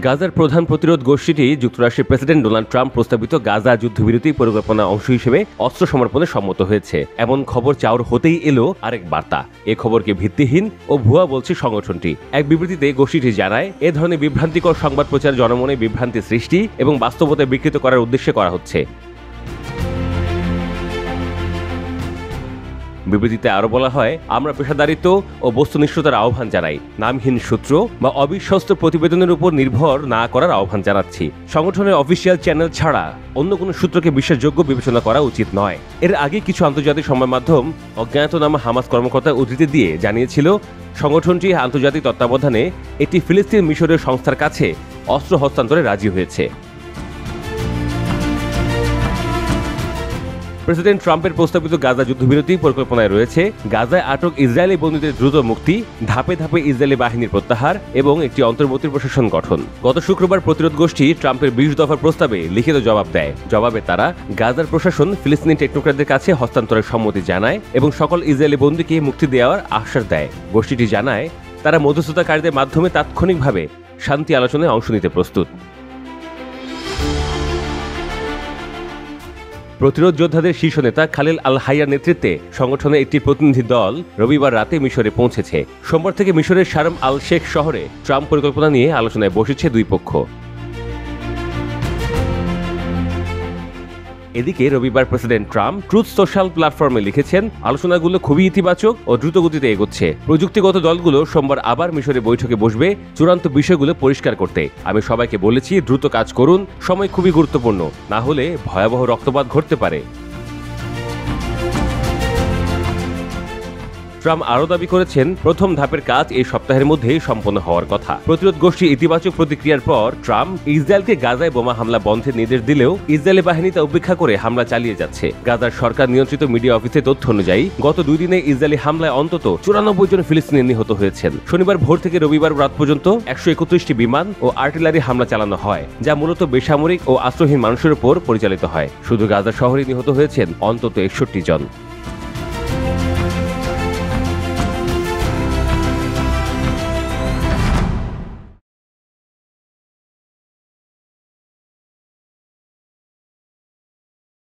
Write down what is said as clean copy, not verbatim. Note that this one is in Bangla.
গাজার প্রধান প্রতিরোধ গোষ্ঠীটি যুক্তরাষ্ট্রের প্রেসিডেন্ট ডোনাল্ড ট্রাম্প প্রস্তাবিত গাজা যুদ্ধবিরতি পরিকল্পনা অংশ হিসেবে অস্ত্র সমর্পণে সম্মত হয়েছে। এমন খবর চাউর হতেই এলো আরেক বার্তা। এ খবরকে ভিত্তিহীন ও ভুয়া বলছে সংগঠনটি। এক বিবৃতিতে গোষ্ঠীটি জানায়, এ ধরনের বিভ্রান্তিকর সংবাদ প্রচার জনমনে বিভ্রান্তি সৃষ্টি এবং বাস্তবতা বিকৃত করার উদ্দেশ্যে করা হচ্ছে। বিবৃতিতে আরো বলা হয়, আমরা পেশাদারিত্ব ও বস্তুনিষ্ঠতার আহ্বান জানাই, নামহীন সূত্র বা অবিশ্বস্ত প্রতিবেদনের উপর নির্ভর না করার আহ্বান জানাচ্ছি। সংগঠনের অফিসিয়াল চ্যানেল ছাড়া অন্য কোনো সূত্রকে বিশ্বাসযোগ্য বিবেচনা করা উচিত নয়। এর আগে কিছু আন্তর্জাতিক সংবাদ মাধ্যম অজ্ঞাতনামা হামাস কর্মকর্তার উদ্ধৃতি দিয়ে জানিয়েছিল, সংগঠনটি আন্তর্জাতিক তত্ত্বাবধানে একটি ফিলিস্তিন মিশরের সংস্থার কাছে অস্ত্র হস্তান্তরে রাজি হয়েছে। প্রেসিডেন্ট ট্রাম্পের প্রস্তাবিত গাজা যুদ্ধবিরতি পরিকল্পনায় রয়েছে গাজায় আটক ইসরায়েলি বন্দীদের দ্রুত মুক্তি, ধাপে ধাপে ইসরায়েলি বাহিনীর প্রত্যাহার এবং একটি অন্তর্বর্তী প্রশাসন গঠন। গত শুক্রবার প্রতিরোধ গোষ্ঠী ট্রাম্পের 20 দফার প্রস্তাবে লিখিত জবাব দেয়। জবাবে তারা গাজার প্রশাসন ফিলিস্তিনি টেকনোক্র্যাটদের কাছে হস্তান্তরের সম্মতি জানায় এবং সকল ইসরায়েলি বন্দীকে মুক্তি দেওয়ার আশ্বাস দেয়। গোষ্ঠীটি জানায়, তারা মধ্যস্থতাকারীদের মাধ্যমে তাৎক্ষণিকভাবে শান্তি আলোচনায় অংশ নিতে প্রস্তুত। প্রতিরোধ যোদ্ধাদের শীর্ষ নেতা খালিল আল হাইয়ার নেতৃত্বে সংগঠনের একটি প্রতিনিধি দল রবিবার রাতে মিশরে পৌঁছেছে। সোমবার থেকে মিশরের শারম আল শেখ শহরে ট্রাম্প পরিকল্পনা নিয়ে আলোচনায় বসেছে দুই পক্ষ। এদিকে রবিবার প্রেসিডেন্ট ট্রাম্প ট্রুথ সোশ্যাল প্ল্যাটফর্মে লিখেছেন, আলোচনাগুলো খুবই ইতিবাচক ও দ্রুতগতিতে এগোচ্ছে। প্রযুক্তিগত দলগুলো সোমবার আবার মিশরে বৈঠকে বসবে চূড়ান্ত বিষয়গুলো পরিষ্কার করতে। আমি সবাইকে বলেছি, দ্রুত কাজ করুন, সময় খুবই গুরুত্বপূর্ণ, না হলে ভয়াবহ রক্তপাত ঘটতে পারে। ট্রাম্প আরও দাবি করেছেন, প্রথম ধাপের কাজ এই সপ্তাহের মধ্যেই সম্পন্ন হওয়ার কথা। প্রতিরোধ গোষ্ঠীর ইতিবাচক প্রতিক্রিয়ার পর ট্রাম্প ইসরায়েলকে গাজায় বোমা হামলা বন্ধের নির্দেশ দিলেও ইসরায়েলি বাহিনী তা উপেক্ষা করে হামলা চালিয়ে যাচ্ছে। গাজার সরকার নিয়ন্ত্রিত মিডিয়া অফিসের তথ্য অনুযায়ী গত 2 দিনে ইসরায়েলি হামলায় অন্তত 94 জন ফিলিস্তিনি নিহত হয়েছেন। শনিবার ভোর থেকে রবিবার রাত পর্যন্ত 131টি বিমান ও আর্টিলারি হামলা চালানো হয়, যা মূলত বেসামরিক ও আশ্রয়হীন মানুষের উপর পরিচালিত হয়। শুধু গাজা শহরে নিহত হয়েছেন অন্তত 61 জন।